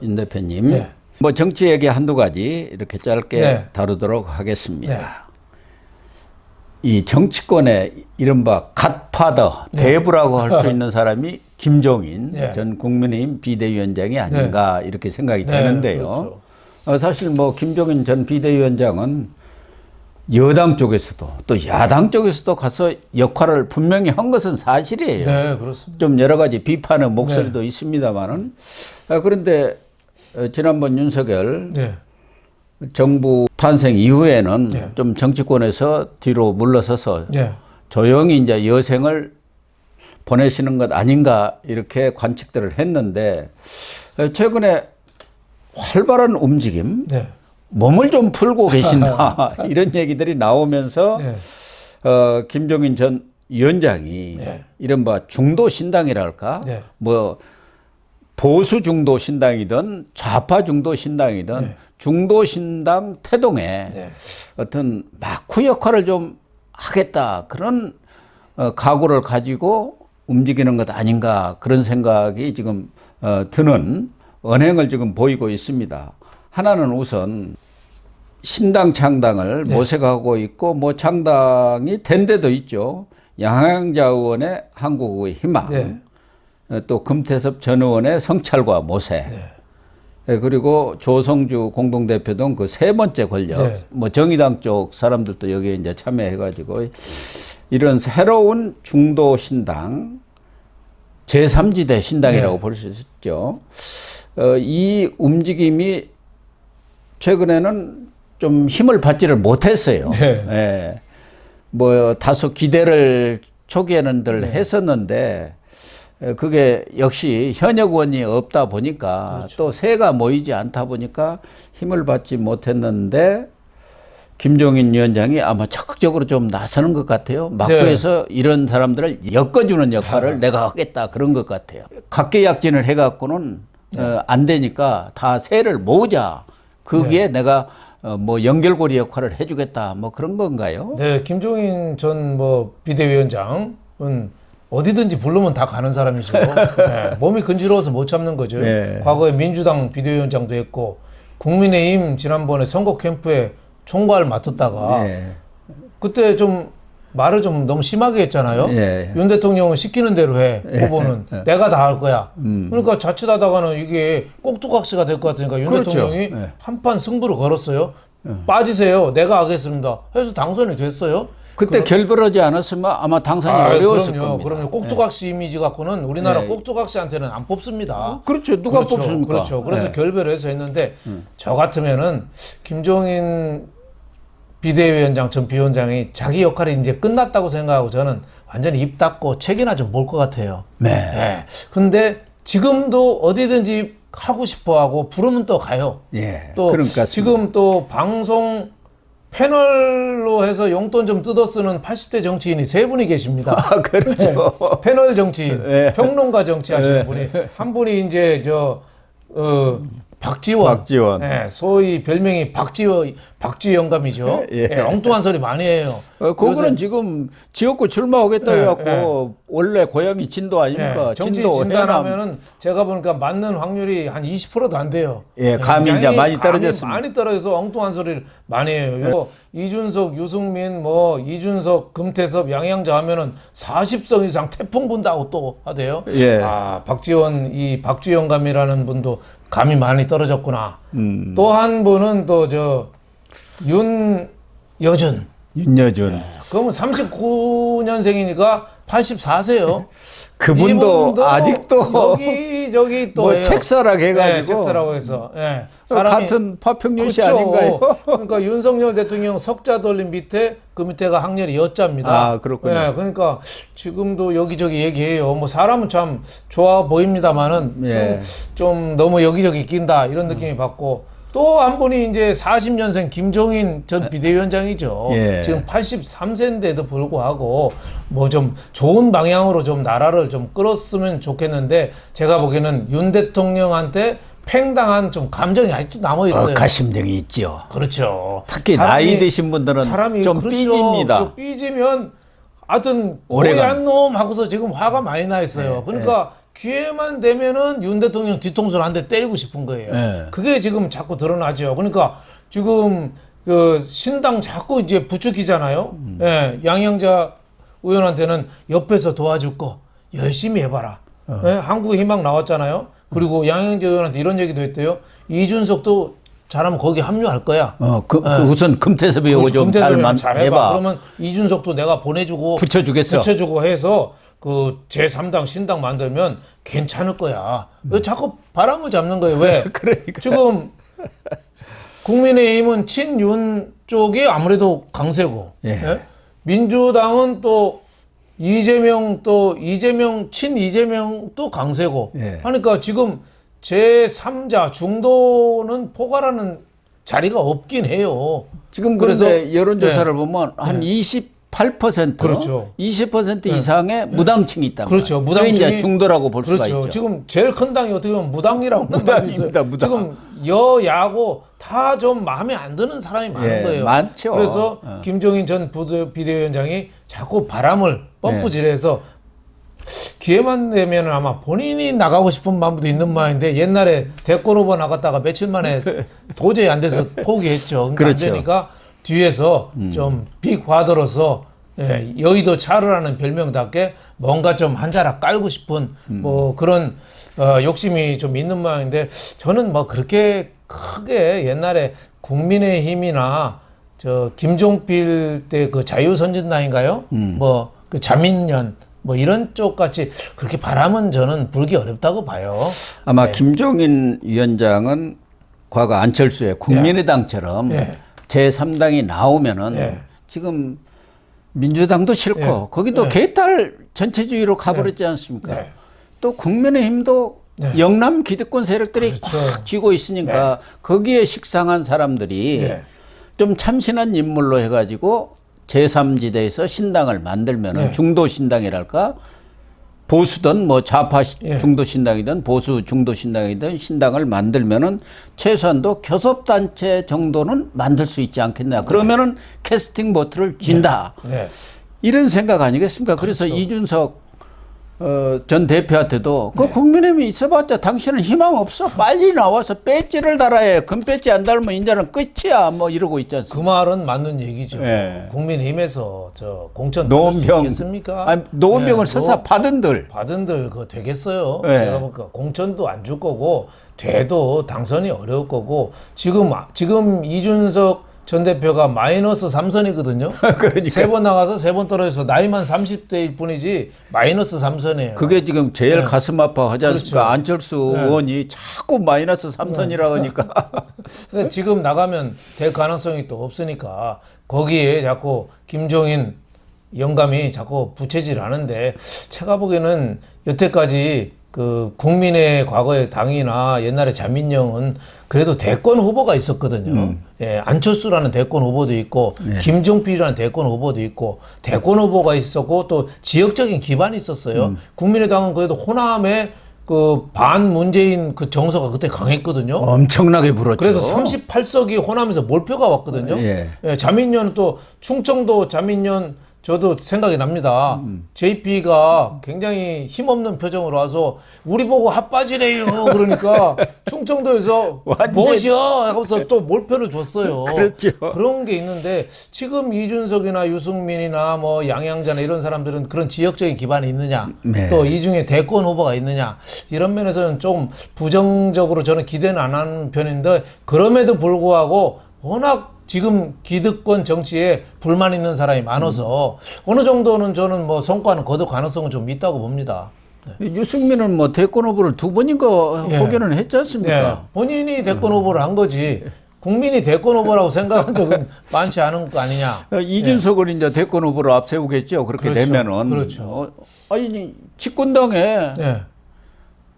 윤 대표님, 네. 뭐 정치 얘기 한두 가지 이렇게 짧게 네. 다루도록 하겠습니다. 이 정치권의 이른바 갓파더, 대부라고 할 수 있는 사람이 김종인 전 국민의힘 비대위원장이 아닌가 이렇게 생각이 되는데요. 그렇죠. 사실 뭐 김종인 전 비대위원장은 여당 쪽에서도 또 야당 쪽에서도 가서 역할을 분명히 한 것은 사실이에요. 네, 그렇습니다. 좀 여러 가지 비판의 목소리도 있습니다만은 그런데 지난번 윤석열 정부 탄생 이후에는 좀 정치권에서 뒤로 물러서서 조용히 이제 여생을 보내시는 것 아닌가 이렇게 관측들을 했는데 최근에 활발한 움직임, 몸을 좀 풀고 계신다 이런 얘기들이 나오면서 김종인 전 위원장이 이른바 중도 신당이랄까 뭐 보수 중도 신당이든 좌파 중도 신당이든 중도 신당 태동에 어떤 마쿠 역할을 좀 하겠다 그런 각오를 가지고 움직이는 것 아닌가 그런 생각이 지금 드는 언행을 지금 보이고 있습니다. 하나는 우선 신당 창당을 모색하고 있고 뭐 창당이 된 데도 있죠. 양양자 의원의 한국의 희망, 또 금태섭 전 의원의 성찰과 모색, 그리고 조성주 공동대표 등 그 세 번째 권력, 뭐 정의당 쪽 사람들도 여기에 이제 참여해가지고 이런 새로운 중도 신당, 제3지대 신당이라고 볼 수 있죠. 이 움직임이 최근에는 좀 힘을 받지를 못했어요. 뭐 다소 기대를 초기에는 늘 했었는데 그게 역시 현역 의원이 없다 보니까 또 새가 모이지 않다 보니까 힘을 받지 못했는데 김종인 위원장이 아마 적극적으로 좀 나서는 것 같아요. 막구에서 이런 사람들을 엮어주는 역할을 내가 하겠다 그런 것 같아요. 각계약진을 해갖고는 안 되니까 다 새를 모으자. 거기에 내가 뭐 연결고리 역할을 해주겠다. 뭐 그런 건가요? 네, 김종인 전 뭐 비대위원장은 어디든지 부르면 다 가는 사람이죠. 몸이 근지러워서 못 참는 거죠. 과거에 민주당 비대위원장도 했고 국민의힘 지난번에 선거 캠프에 총괄 맡았다가 그때 좀 말을 좀 너무 심하게 했잖아요. 윤 대통령은 시키는 대로 해. 후보는 내가 다 할 거야. 그러니까 자칫하다가는 이게 꼭두각시가 될 것 같으니까 윤 대통령이 한판 승부를 걸었어요. 빠지세요. 내가 하겠습니다. 해서 당선이 됐어요. 그때 결별하지 않았으면 아마 당선이 어려웠을 겁니다. 그럼요. 꼭두각시 이미지 갖고는 우리나라 꼭두각시한테는 안 뽑습니다. 그렇죠. 누가 뽑습니까? 그렇죠. 그래서 결별을 해서 했는데 저 같으면은 김종인 비대위원장 전 비원장이 자기 역할이 이제 끝났다고 생각하고 저는 완전히 입 닫고 책이나 좀 볼 것 같아요. 근데 지금도 어디든지 하고 싶어 하고 부르면 또 가요. 또 지금 또 방송 패널로 해서 용돈 좀 뜯어 쓰는 80대 정치인이 세 분이 계십니다. 그렇죠. 패널 정치인, 평론가 정치 하시는 분이 한 분이 이제 박지원. 소위 별명이 박쥐 영감이죠. 엉뚱한 소리 많이 해요. 그거는 지금 지역구 출마하겠다 해갖고 원래 고향이 진도 아닙니까? 정치 진단하면은 제가 보니까 맞는 확률이 한 20%도 안 돼요. 감이 이제 많이 떨어졌습니다. 많이 떨어져서 엉뚱한 소리를 많이 해요. 이준석, 유승민, 뭐 이준석, 금태섭, 양양자 하면은 40석 이상 태풍 분다고 또 하대요. 박지원 이 박쥐 영감이라는 분도 감이 많이 떨어졌구나. 또 한 분은 또 윤여준. 그러면 39년생이니까 84세요. 그분도 아직도 여기 또 뭐 책사락 해가지고 책사라고 해서 같은 파평윤씨 아닌가요? 그러니까 윤석열 대통령 석자 돌림 밑에 그 밑에가 학렬이 여자입니다. 그렇군요. 그러니까 지금도 여기저기 얘기해요. 뭐 사람은 참 좋아 보입니다만은 좀 너무 여기저기 낀다 이런 느낌이 받고. 또 한 분이 이제 40년생 김종인 전 비대위원장이죠. 지금 83세인데도 불구하고 뭐 좀 좋은 방향으로 좀 나라를 좀 끌었으면 좋겠는데 제가 보기에는 윤 대통령한테 팽당한 좀 감정이 아직도 남아 있어요. 가심정이 있죠. 그렇죠. 특히 나이 드신 분들은 좀 삐집니다. 좀 삐지면 하여튼 고얀 놈 하고서 지금 화가 많이 나 있어요. 그러니까 기회만 되면은 윤 대통령 뒤통수를 한 대 때리고 싶은 거예요. 그게 지금 자꾸 드러나죠. 그러니까 지금 그 신당 자꾸 이제 부추기잖아요. 예, 양양자 의원한테는 옆에서 도와줄 거 열심히 해봐라. 예, 한국의 희망 나왔잖아요. 그리고 양양자 의원한테 이런 얘기도 했대요. 이준석도 잘하면 거기 합류할 거야. 우선 금태섭 의원 좀 잘해봐. 그러면 이준석도 내가 보내주고 붙여주고 해서 그 제3당 신당 만들면 괜찮을 거야. 왜 자꾸 바람을 잡는 거예요? 왜? 그러니까. 지금 국민의힘은 친윤 쪽이 아무래도 강세고, 예? 민주당은 또 이재명 친 이재명 또 강세고, 하니까 지금 제3자 중도는 포괄하는 자리가 없긴 해요. 지금 그래서 여론조사를 보면 한 28%, 그렇죠. 20% 이상의 무당층이 있다. 그렇죠. 무당층이 이제 중도라고 볼 수가 그렇죠. 있죠. 지금 제일 큰 당이 어떻게 보면 무당이라고 무당입니다. 무당. 지금 여야고 다 좀 마음에 안 드는 사람이 많은 거예요. 많죠. 그래서 김종인 전 비대위원장이 자꾸 바람을 펌프질해서 기회만 되면 아마 본인이 나가고 싶은 마음도 있는 마인데 옛날에 대권 후보 나갔다가 며칠 만에 도저히 안 돼서 포기했죠. 그러니까 그렇죠. 안 되니까 뒤에서 좀 빅화더로서 여의도 차르라는 별명답게 뭔가 좀 한 자락 깔고 싶은 뭐 그런 욕심이 좀 있는 모양인데 저는 뭐 그렇게 크게 옛날에 국민의힘이나 저 김종필 때 그 자유선진당인가요? 뭐 그 자민련 뭐 이런 쪽 같이 그렇게 바람은 저는 불기 어렵다고 봐요. 아마 김종인 위원장은 과거 안철수의 국민의당처럼 제3당이 나오면은 지금 민주당도 싫고 거기도 개딸 전체주의로 가버렸지 않습니까? 또 국민의힘도 영남 기득권 세력들이 꽉 쥐고 있으니까 거기에 식상한 사람들이 좀 참신한 인물로 해가지고 제3지대에서 신당을 만들면은 중도 신당이랄까 보수든 뭐 좌파 중도 신당이든 보수 중도 신당이든 신당을 만들면은 최소한도 교섭단체 정도는 만들 수 있지 않겠냐. 그러면은 캐스팅 보트를 쥔다. 이런 생각 아니겠습니까? 그래서 이준석 전 대표한테도 그 국민의힘이 있어봤자 당신은 희망 없어. 빨리 나와서 배지를 달아야 해. 금배지 안 달면 이제는 끝이야. 뭐 이러고 있지 않습니까? 그 말은 맞는 얘기죠. 국민의힘에서 저 공천 노원병 있겠습니까? 아니, 노원병을 설사 받은들 그거 되겠어요. 제가 보니까 공천도 안 줄 거고 돼도 당선이 어려울 거고 지금 이준석 전 대표가 마이너스 3선이거든요. 그러니까. 3번 나가서 3번 떨어져서 나이만 30대일 뿐이지 마이너스 3선이에요. 그게 지금 제일 가슴 아파하지 않습니까? 그렇죠. 안철수 의원이 자꾸 마이너스 3선이라고 하니까. 근데 지금 나가면 될 가능성이 또 없으니까 거기에 자꾸 김종인 영감이 자꾸 부채질 하는데 제가 보기에는 여태까지 그 국민의 과거의 당이나 옛날에 자민령은 그래도 대권 후보가 있었거든요. 안철수라는 대권 후보도 있고 김종필이라는 대권 후보도 있고 대권 후보가 있었고 또 지역적인 기반이 있었어요. 국민의당은 그래도 호남에 그 반문재인 그 정서가 그때 강했거든요. 엄청나게 불었죠. 그래서 38석이 호남에서 몰표가 왔거든요. 자민련 또 충청도 자민련 저도 생각이 납니다. JP가 굉장히 힘없는 표정으로 와서 우리 보고 핫바지래요. 그러니까 충청도에서 무엇이요? 하면서 또 몰표를 줬어요. 그렇죠. 그런 게 있는데 지금 이준석이나 유승민이나 뭐 양양자나 이런 사람들은 그런 지역적인 기반이 있느냐? 또 이 중에 대권 후보가 있느냐? 이런 면에서는 좀 부정적으로 저는 기대는 안 하는 편인데 그럼에도 불구하고 워낙 지금 기득권 정치에 불만 있는 사람이 많아서 어느 정도는 저는 뭐 성과는 거둘 가능성은 좀 있다고 봅니다. 유승민은 뭐 대권 후보를 2번인가 호견을 했지 않습니까? 본인이 대권 후보를 한 거지 국민이 대권 후보라고 생각한 적은 많지 않은 거 아니냐. 이준석을 이제 대권 후보로 앞세우겠죠. 그렇게 되면은. 그렇죠. 아니 집권당에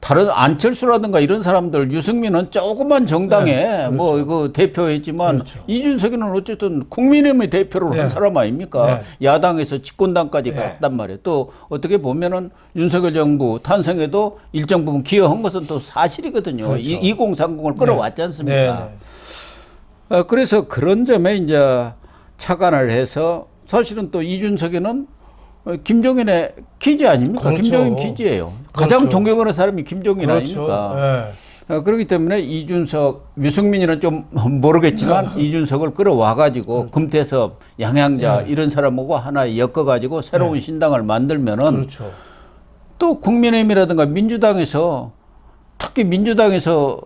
다른 안철수라든가 이런 사람들 유승민은 조그만 정당에 뭐 그 대표했지만 이준석이는 어쨌든 국민의힘의 대표를 한 사람 아닙니까? 야당에서 집권당까지 갔단 말이에요. 또 어떻게 보면은 윤석열 정부 탄생에도 일정 부분 기여한 것은 또 사실이거든요. 2030을 끌어왔지 않습니까? 그래서 그런 점에 이제 착안을 해서 사실은 또 이준석이는 김종인의 기지 아닙니까? 그렇죠. 김종인 기지예요. 가장 그렇죠. 존경하는 사람이 김종인 그렇죠. 아닙니까? 네. 그렇기 때문에 이준석, 유승민이는 좀 모르겠지만 이준석을 끌어와가지고 금태섭, 양양자 이런 사람하고 하나 엮어가지고 새로운 신당을 만들면은 그렇죠. 또 국민의힘이라든가 민주당에서 특히 민주당에서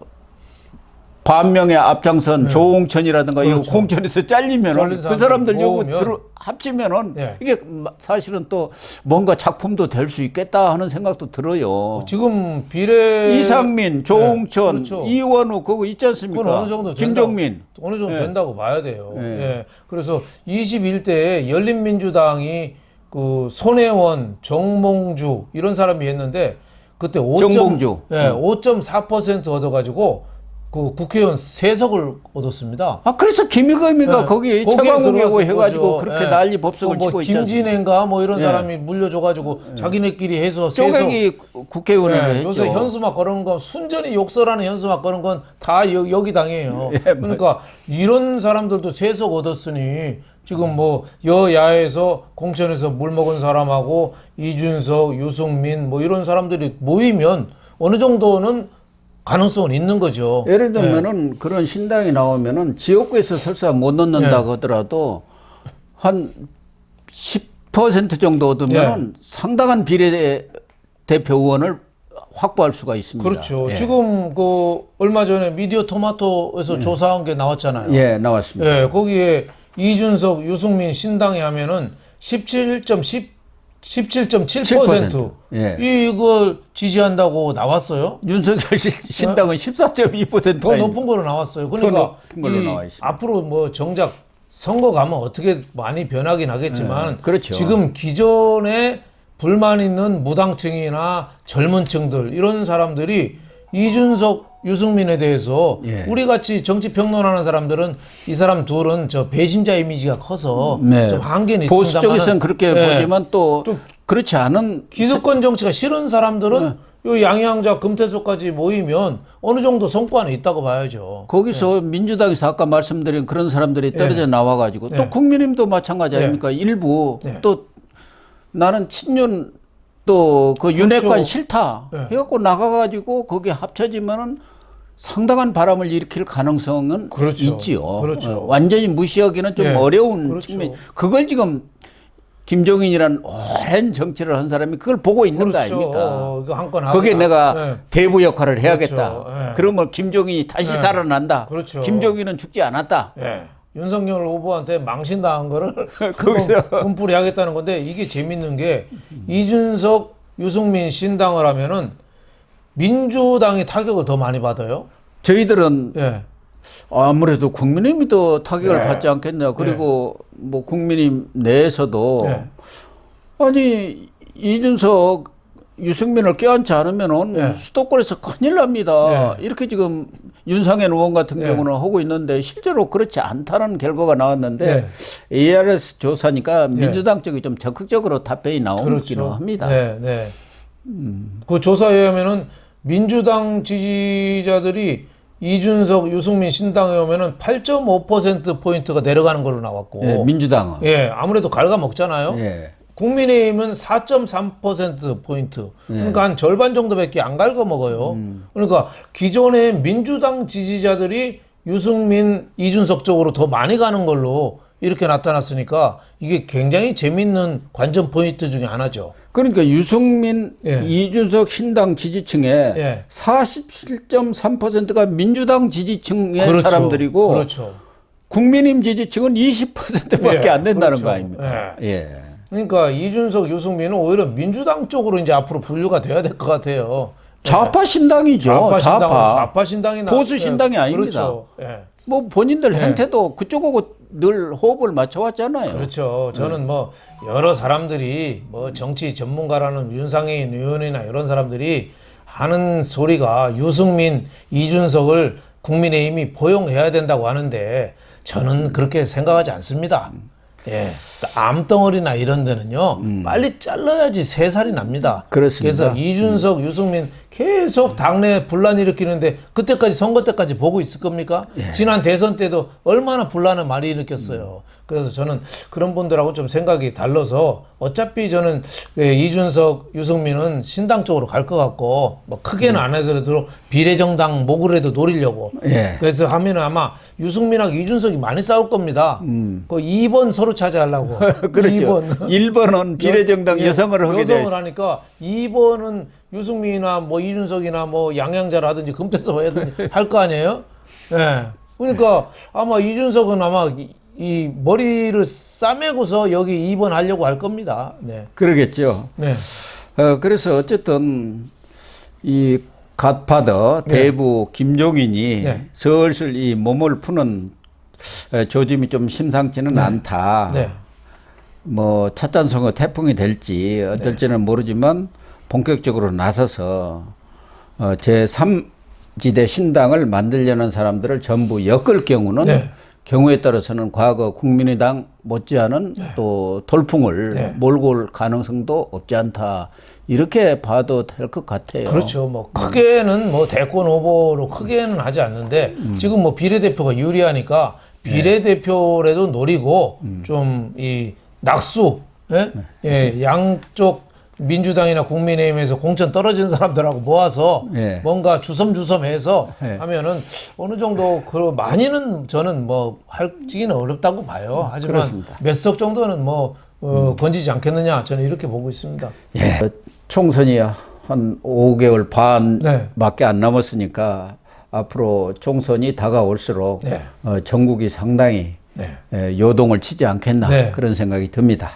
반명의 앞장선 조홍천이라든가 그렇죠. 이 공천에서 잘리면은 그 사람들 요거 합치면은 이게 사실은 또 뭔가 작품도 될 수 있겠다 하는 생각도 들어요. 지금 비례 이상민, 조홍천, 그렇죠. 이원우 그거 있지 않습니까? 그건 어느 정도 김종민 어느 정도 된다고 봐야 돼요. 예. 그래서 21대에 열린민주당이 그 손혜원, 정몽주 이런 사람이 했는데 그때 5.4% 얻어가지고 그 국회의원 3석을 얻었습니다. 그래서 김의겸이가 거기에 최강욱이고 해가지고 그렇게 난리 법석을 치고 있지 않습니까? 김진애인가 뭐 이런 사람이 물려줘가지고 자기네끼리 해서 쪼개기 국회의원을 했죠. 요새 현수막 걸은 거 순전히 욕설하는 현수막 걸은 건 다 여기 당이에요. 그러니까 이런 사람들도 3석 얻었으니 지금 뭐 여야에서 공천에서 물 먹은 사람하고 이준석, 유승민 뭐 이런 사람들이 모이면 어느 정도는 가능성은 있는 거죠. 예를 들면은 그런 신당이 나오면은 지역구에서 설사 못 넣는다고 하더라도 한 10% 정도 얻으면은 상당한 비례대표 의원을 확보할 수가 있습니다. 그렇죠. 지금 그 얼마 전에 미디어 토마토에서 조사한 게 나왔잖아요. 예, 나왔습니다. 거기에 이준석, 유승민 신당이 하면은 17.7% 이걸 지지한다고 나왔어요. 윤석열 신당은 14.2%. 더 높은 거로 나왔어요. 그러니까 앞으로 뭐 정작 선거 가면 어떻게 많이 변하긴 하겠지만 그렇죠. 지금 기존에 불만 있는 무당층이나 젊은 층들 이런 사람들이 이준석, 유승민에 대해서 우리 같이 정치 평론하는 사람들은 이 사람 둘은 저 배신자 이미지가 커서 좀 한계는 있습니다. 보수 쪽에서는 그렇게 보지만 또 그렇지 않은 기득권 정치가 싫은 사람들은 요 양양자 금태섭까지 모이면 어느 정도 성과는 있다고 봐야죠. 거기서 민주당에서 아까 말씀드린 그런 사람들이 떨어져 나와가지고 또 국민의힘도 마찬가지 아닙니까? 일부 또 나는 친윤 또 그 윤핵관 싫다 해갖고 나가가지고 거기에 합쳐지면은 상당한 바람을 일으킬 가능성은 있지요. 그렇죠. 완전히 무시하기는 좀 어려운 측면. 그걸 지금 김종인이란 오랜 정치를 한 사람이 그걸 보고 있는 거 아닙니까? 거기에 내가 대부 역할을 해야겠다. 그러면 김종인이 다시 살아난다. 김종인은 죽지 않았다. 윤석열 후보한테 망신당한 거를 거기서 분풀이 하겠다는 건데 이게 재밌는 게 이준석, 유승민 신당을 하면은 민주당이 타격을 더 많이 받아요. 저희들은 아무래도 국민의힘이 더 타격을 받지 않겠냐. 그리고 뭐 국민의힘 내에서도 아니 이준석, 유승민을 껴안지 않으면은 수도권에서 큰일 납니다. 이렇게 지금 윤상현 의원 같은 경우는 하고 있는데 실제로 그렇지 않다는 결과가 나왔는데 ARS 조사니까 민주당 쪽이 좀 적극적으로 답변이 나오기는 합니다. 그 조사에 의하면은 민주당 지지자들이 이준석, 유승민 신당에 오면은 8.5%포인트가 내려가는 걸로 나왔고. 민주당은. 아무래도 갉아먹잖아요. 국민의힘은 4.3%포인트. 그러니까 한 절반 정도밖에 안 갉아먹어요. 그러니까 기존의 민주당 지지자들이 유승민, 이준석 쪽으로 더 많이 가는 걸로 이렇게 나타났으니까 이게 굉장히 재밌는 관전 포인트 중에 하나죠. 그러니까 유승민, 이준석 신당 지지층에 47.3%가 민주당 지지층의 사람들이고 국민의힘 지지층은 20%밖에 안 된다는 거 아닙니까? 그러니까 이준석, 유승민은 오히려 민주당 쪽으로 이제 앞으로 분류가 돼야 될 것 같아요. 좌파 신당이죠. 좌파 신당이 보수 신당이 아닙니다. 뭐 본인들 행태도 그쪽하고 늘 호흡을 맞춰왔잖아요. 그렇죠. 저는 뭐 여러 사람들이 뭐 정치 전문가라는 윤상현 의원이나 이런 사람들이 하는 소리가 유승민, 이준석을 국민의힘이 포용해야 된다고 하는데 저는 그렇게 생각하지 않습니다. 예, 암덩어리나 이런 데는요 빨리 잘라야지 새살이 납니다. 그렇습니다. 그래서 이준석, 유승민 계속 당내 분란 일으키는데 그때까지 선거 때까지 보고 있을 겁니까? 지난 대선 때도 얼마나 분란을 많이 일으켰어요. 그래서 저는 그런 분들하고 좀 생각이 달라서 어차피 저는 이준석, 유승민은 신당 쪽으로 갈 것 같고 뭐 크게는 안 하더라도 비례정당 목으로라도 노리려고. 그래서 하면은 아마 유승민하고 이준석이 많이 싸울 겁니다. 그 2번 서로 차지하려고. 그렇죠. 1번은 비례정당 여성을 하게 돼. 여성을 하니까 2번은 유승민이나 뭐 이준석이나 뭐 양양자라든지 금태섭 하든지 할 거 아니에요? 예. 그러니까 아마 이준석은 아마 이 머리를 싸매고서 여기 2번 하려고 할 겁니다. 네. 그러겠죠. 네. 그래서 어쨌든 이 갓파더 대부 김종인이 슬슬 이 몸을 푸는 조짐이 좀 심상치는 않다. 네. 뭐 찻잔송어 태풍이 될지 어떨지는 모르지만 본격적으로 나서서 제3지대 신당을 만들려는 사람들을 전부 엮을 경우는 경우에 따라서는 과거 국민의당 못지않은 또 돌풍을 몰고 올 가능성도 없지 않다. 이렇게 봐도 될 것 같아요. 그렇죠. 뭐 크게는 뭐 대권 후보로 크게는 하지 않는데 지금 뭐 비례대표가 유리하니까 비례대표라도 노리고 좀 이 낙수, 양쪽 민주당이나 국민의힘에서 공천 떨어진 사람들하고 모아서 뭔가 주섬주섬해서 하면은 어느 정도 그 많이는 저는 뭐 할지는 어렵다고 봐요. 하지만 그렇습니다. 몇 석 정도는 뭐 건지지 않겠느냐 저는 이렇게 보고 있습니다. 총선이 한 5개월 반밖에 안 남았으니까 앞으로 총선이 다가올수록 전국이 상당히 요동을 치지 않겠나 그런 생각이 듭니다.